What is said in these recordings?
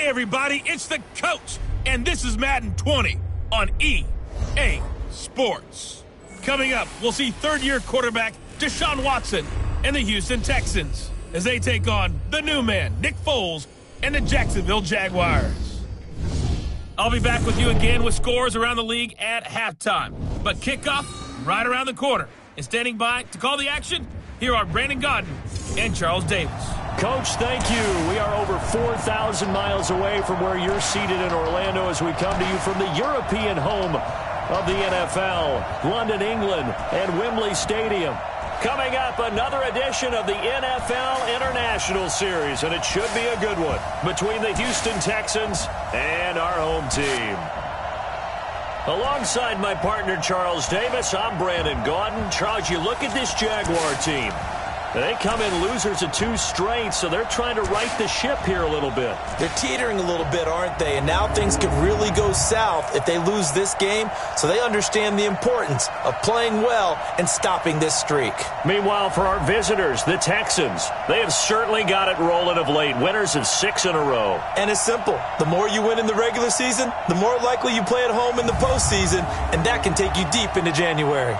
Hey everybody, it's the coach, and this is Madden 20 on EA Sports. Coming up, we'll see third-year quarterback Deshaun Watson and the Houston Texans as they take on the new man, Nick Foles, and the Jacksonville Jaguars. I'll be back with you again with scores around the league at halftime, but kickoff right around the corner. And standing by to call the action, here are Brandon Godden and Charles Davis. Coach, thank you. We are over 4,000 miles away from where you're seated in Orlando as we come to you from the European home of the NFL, London, England, and Wembley Stadium. Coming up, another edition of the NFL International Series, and it should be a good one between the Houston Texans and our home team. Alongside my partner, Charles Davis, I'm Brandon Gaudin. Charles, you look at this Jaguar team. They come in losers of 2 straight, so they're trying to right the ship here a little bit. They're teetering a little bit, aren't they? And now things could really go south if they lose this game, so they understand the importance of playing well and stopping this streak. Meanwhile, for our visitors, the Texans, they have certainly got it rolling of late. Winners of 6 in a row. And it's simple. The more you win in the regular season, the more likely you play at home in the postseason, and that can take you deep into January.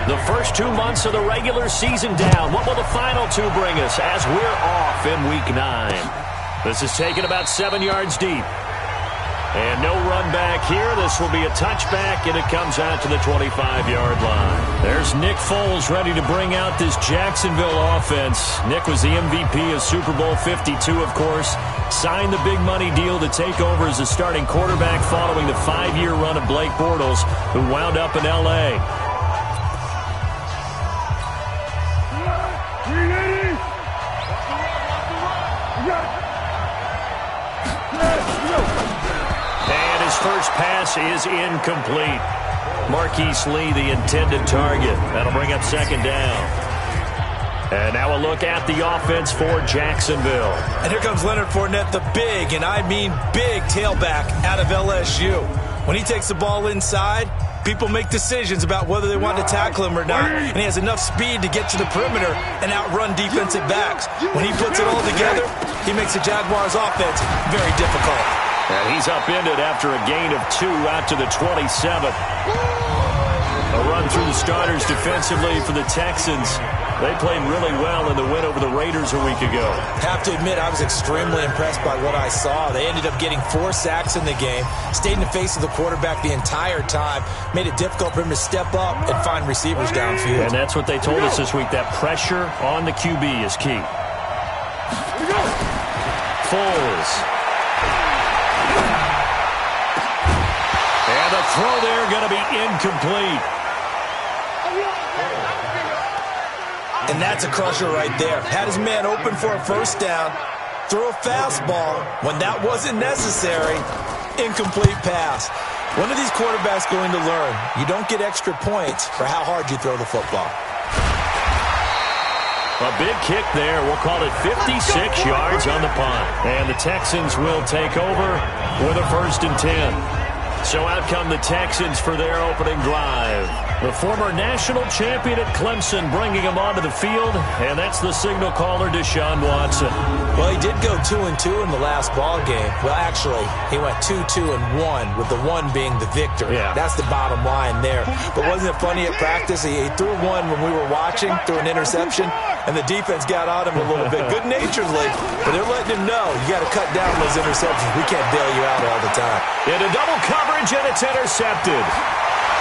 The first 2 months of the regular season down. What will the final 2 bring us as we're off in Week 9? This is taken about 7 yards deep. And no run back here. This will be a touchback, and it comes out to the 25-yard line. There's Nick Foles ready to bring out this Jacksonville offense. Nick was the MVP of Super Bowl 52, of course. Signed the big money deal to take over as a starting quarterback following the 5-year run of Blake Bortles, who wound up in L.A. First pass is incomplete. Marquise Lee, the intended target. That'll bring up second down. And now a look at the offense for Jacksonville. And here comes Leonard Fournette, the big, and I mean big, tailback out of LSU. When he takes the ball inside, people make decisions about whether they want to tackle him or not. And he has enough speed to get to the perimeter and outrun defensive backs. When he puts it all together, he makes the Jaguars' offense very difficult. And he's upended after a gain of 2 out to the 27. A run through the starters defensively for the Texans. They played really well in the win over the Raiders a week ago. Have to admit, I was extremely impressed by what I saw. They ended up getting 4 sacks in the game, stayed in the face of the quarterback the entire time, made it difficult for him to step up and find receivers downfield. And that's what they told us this week, that pressure on the QB is key. Foles. And the throw there going to be incomplete. And that's a crusher right there. Had his man open for a first down, throw a fastball when that wasn't necessary, incomplete pass. When are these quarterbacks going to learn? You don't get extra points for how hard you throw the football. A big kick there. We'll call it 56 yards on the punt. And the Texans will take over with a 1st and 10. So out come the Texans for their opening drive. The former national champion at Clemson bringing him onto the field, and that's the signal caller, Deshaun Watson. Well, he did go 2-2 in the last ball game. Well, actually, he went 2-2-1, with the 1 being the victory. Yeah. That's the bottom line there. But wasn't it funny at practice? He threw one when we were watching, threw an interception, and the defense got on him a little bit, good-naturedly. But they're letting him know, you got to cut down those interceptions. We can't bail you out all the time. Into double coverage, and it's intercepted.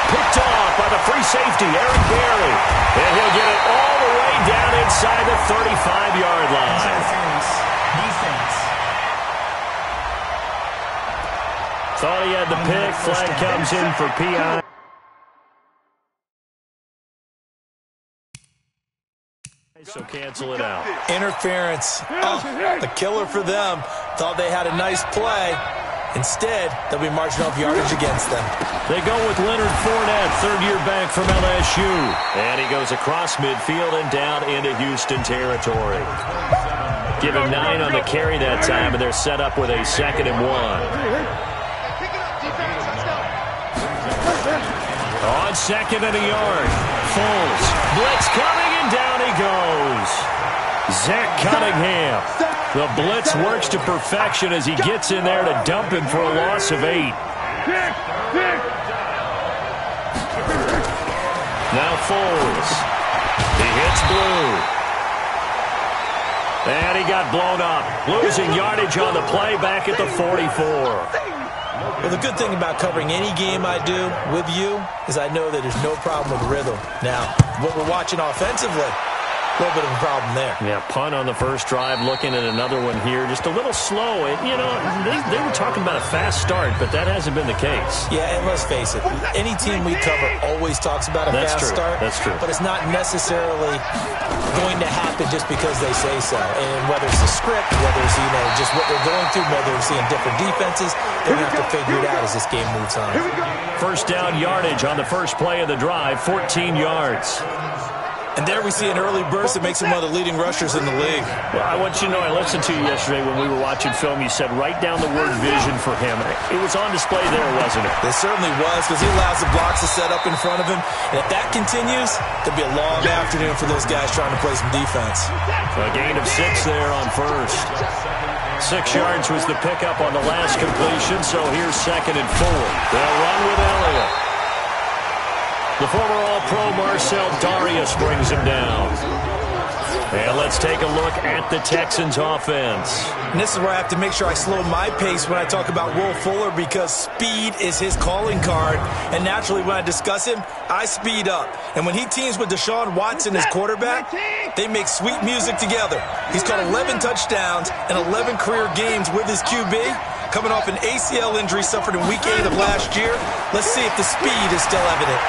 Picked off by the free safety, Eric Berry. And he'll get it all the way down inside the 35-yard line. Defense. Thought he had the pick. Flag comes in for PI. So cancel it out. Interference. Oh, a killer for them. Thought they had a nice play. Instead, they'll be marching off yardage against them. They go with Leonard Fournette, third-year back from LSU. And he goes across midfield and down into Houston territory. Give him 9 on the carry that time, and they're set up with a 2nd and 1. On 2nd and a yard. Foles. Blitz coming, and down he goes. Zach Cunningham. The blitz works to perfection as he gets in there to dump him for a loss of 8. Now Foles. He hits Blue. And he got blown up. Losing yardage on the play back at the 44. Well, the good thing about covering any game I do with you is I know that there's no problem with rhythm. Now, what we're watching offensively, a little bit of a problem there. Yeah, punt on the first drive, looking at another one here. Just a little slow. You know, they were talking about a fast start, but that hasn't been the case. Yeah, and let's face it, any team we cover always talks about a fast start. That's true. But it's not necessarily going to happen just because they say so. And whether it's the script, whether it's, just what they're going through, whether they're seeing different defenses, they're going to have to figure it out as this game moves on. First down yardage on the first play of the drive, 14 yards. And there we see an early burst that makes him one of the leading rushers in the league. Well, I want you to know, I listened to you yesterday when we were watching film. You said write down the word vision for him. It was on display there, wasn't it? It certainly was, because he allows the blocks to set up in front of him. And if that continues, there'll be a long afternoon for those guys trying to play some defense. A gain of 6 there on first. 6 yards was the pickup on the last completion, so here's 2nd and 4. They'll run with Elliott. The former All-Pro Marcel Darius brings him down. And let's take a look at the Texans' offense. And this is where I have to make sure I slow my pace when I talk about Will Fuller, because speed is his calling card. And naturally, when I discuss him, I speed up. And when he teams with Deshaun Watson as quarterback, they make sweet music together. He's caught 11 touchdowns and 11 career games with his QB. Coming off an ACL injury suffered in Week 8 of last year. Let's see if the speed is still evident.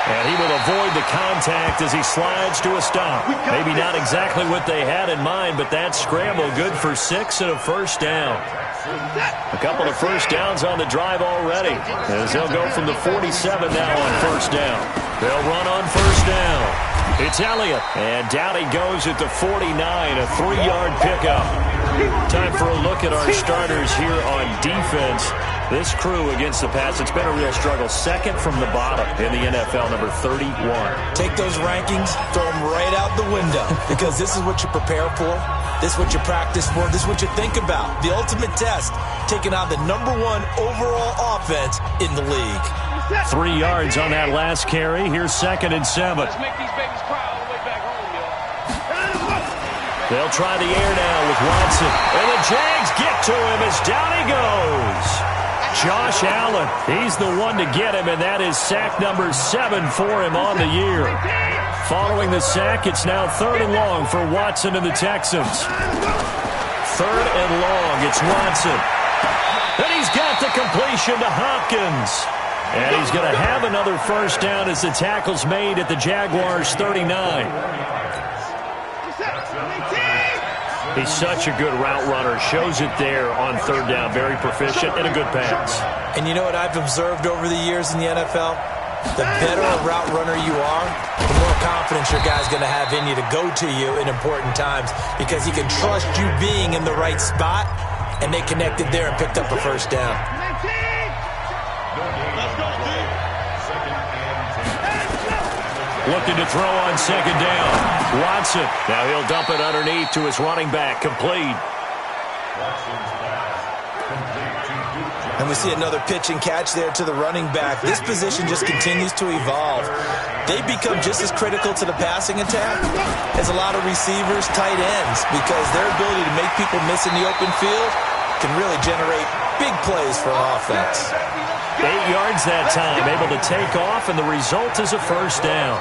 And he will avoid the contact as he slides to a stop. Maybe not exactly what they had in mind, but that scramble good for 6 and a first down. A couple of first downs on the drive already, as they'll go from the 47 now on first down. They'll run on first down. It's Elliott, and down he goes at the 49, a 3-yard pickup. Time for a look at our starters here on defense. This crew against the pass, it's been a real struggle. 2nd from the bottom in the NFL, number 31. Take those rankings, throw them right out the window, because this is what you prepare for. This is what you practice for. This is what you think about. The ultimate test, taking on the number 1 overall offense in the league. 3 yards on that last carry. Here's 2nd and 7. Let's make these babies cry all the way back home, yo. They'll try the air now with Watson. And the Jags get to him as down he goes. Josh Allen, he's the one to get him, and that is sack number 7 for him on the year. Following the sack, it's now 3rd and long for Watson and the Texans. 3rd and long, it's Watson. And he's got the completion to Hopkins. And he's going to have another first down as the tackle's made at the Jaguars' 39. He's such a good route runner. Shows it there on 3rd down. Very proficient and a good pass. And you know what I've observed over the years in the NFL? The better a route runner you are, the more confidence your guy's going to have in you to go to you in important times, because he can trust you being in the right spot, and they connected there and picked up a first down. Looking to throw on 2nd down. Watson. Now he'll dump it underneath to his running back. Complete. And we see another pitch and catch there to the running back. This position just continues to evolve. They become just as critical to the passing attack as a lot of receivers, tight ends, because their ability to make people miss in the open field can really generate big plays for an offense. 8 yards that time, able to take off, and the result is a first down.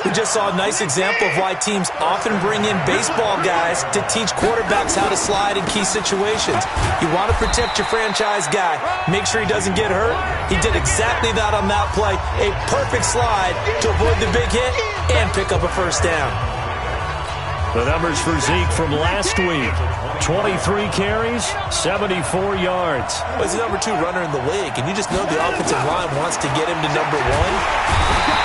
We just saw a nice example of why teams often bring in baseball guys to teach quarterbacks how to slide in key situations. You want to protect your franchise guy, make sure he doesn't get hurt. He did exactly that on that play. A perfect slide to avoid the big hit and pick up a first down. The numbers for Zeke from last week. 23 carries, 74 yards. Well, he's the number 2 runner in the league, and you just know the offensive line wants to get him to number 1.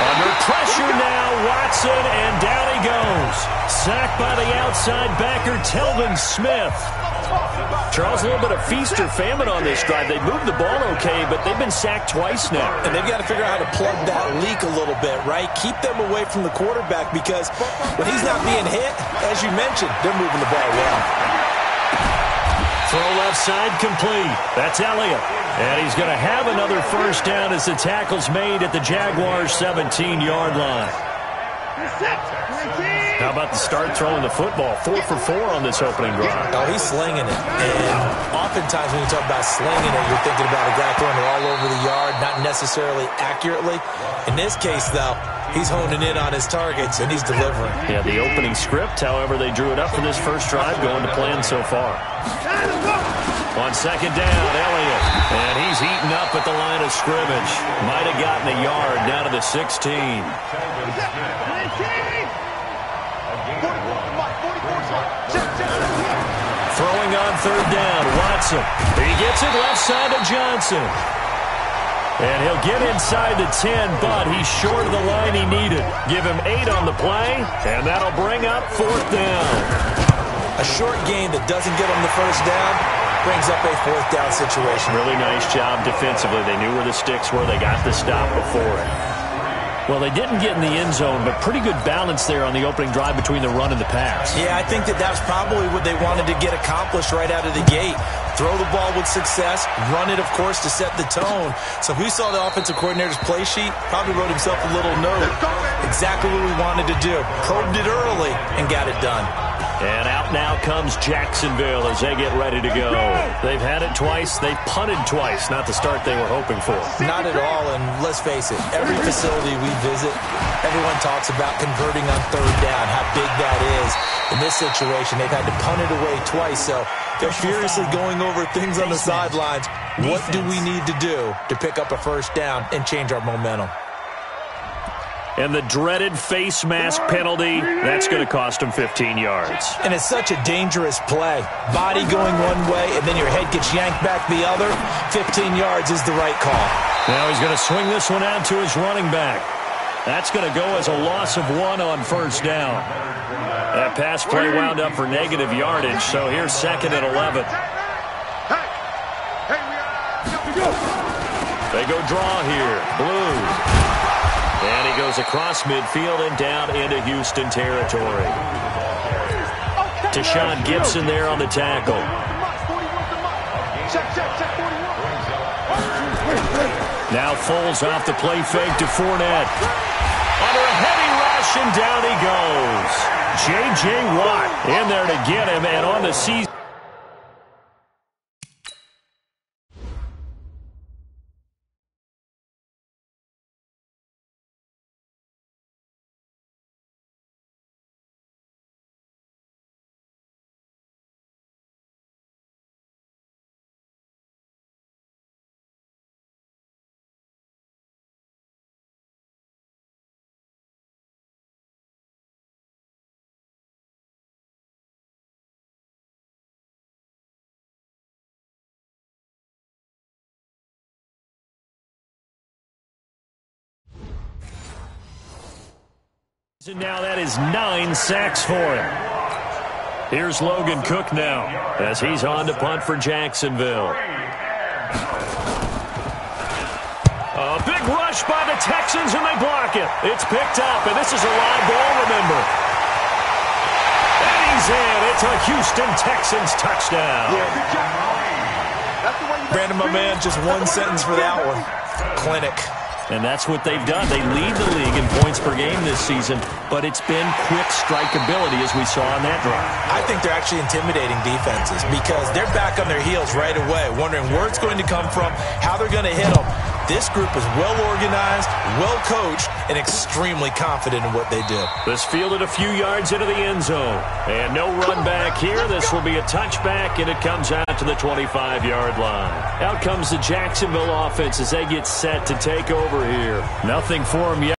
Under pressure now, Watson, and down he goes. Sacked by the outside backer, Telvin Smith. Charles, a little bit of feast or famine on this drive. They moved the ball okay, but they've been sacked twice now. And they've got to figure out how to plug that leak a little bit, right? Keep them away from the quarterback because when he's not being hit, as you mentioned, they're moving the ball well. Throw left side complete. That's Elliott. And he's going to have another first down as the tackle's made at the Jaguars' 17-yard line. How about the start throwing the football? 4 for 4 on this opening drive. Oh, he's slinging it. And oftentimes when you talk about slinging it, you're thinking about a guy throwing it all over the yard, not necessarily accurately. In this case, though, he's honing in on his targets, and he's delivering. Yeah, the opening script, however, they drew it up for this first drive, going to plan so far. On second down, Elliott. And he's eaten up at the line of scrimmage. Might have gotten a yard down to the 16. Throwing on third down, Watson. He gets it left side to Johnson. And he'll get inside the 10, but he's short of the line he needed. Give him 8 on the play, and that'll bring up fourth down. A short gain that doesn't get him the first down brings up a fourth down situation. Really nice job defensively. They knew where the sticks were. They got the stop before it. Well, they didn't get in the end zone, but pretty good balance there on the opening drive between the run and the pass. Yeah, I think that's probably what they wanted to get accomplished right out of the gate. Throw the ball with success, run it, of course, to set the tone. So if we saw the offensive coordinator's play sheet, probably wrote himself a little note. Exactly what we wanted to do. Probed it early and got it done. And out now comes Jacksonville as they get ready to go. They've had it twice. They've punted twice. Not the start they were hoping for. Not at all, and let's face it, every facility we visit, everyone talks about converting on third down, how big that is. In this situation, they've had to punt it away twice, so they're furiously going over things on the sidelines. What do we need to do to pick up a first down and change our momentum? And the dreaded face mask penalty, that's going to cost him 15 yards. And it's such a dangerous play. Body going one way, and then your head gets yanked back the other. 15 yards is the right call. Now he's going to swing this one out to his running back. That's going to go as a loss of 1 on first down. That pass play wound up for negative yardage, so here's second and 11. They go draw here. Blue. And he goes across midfield and down into Houston territory. Deshaun Gibson there on the tackle. Now Foles off the play fake to Fournette. Under a heavy rush, and down he goes. J.J. Watt in there to get him, and on the season. And now that is 9 sacks for him. Here's Logan Cook now as he's on to punt for Jacksonville. A big rush by the Texans, and they block it. It's picked up, and this is a live ball, remember. And he's in. It's a Houston Texans touchdown. Brandon, my man, just one sentence for that one. Clinic. And that's what they've done. They lead the league in points per game this season, but it's been quick strikeability as we saw on that drive. I think they're actually intimidating defenses because they're back on their heels right away, wondering where it's going to come from, how they're going to hit them. This group is well organized, well coached, and extremely confident in what they do. This fielded a few yards into the end zone. And no run back here. This will be a touchback, and it comes out to the 25-yard line. Out comes the Jacksonville offense as they get set to take over here. Nothing for them yet.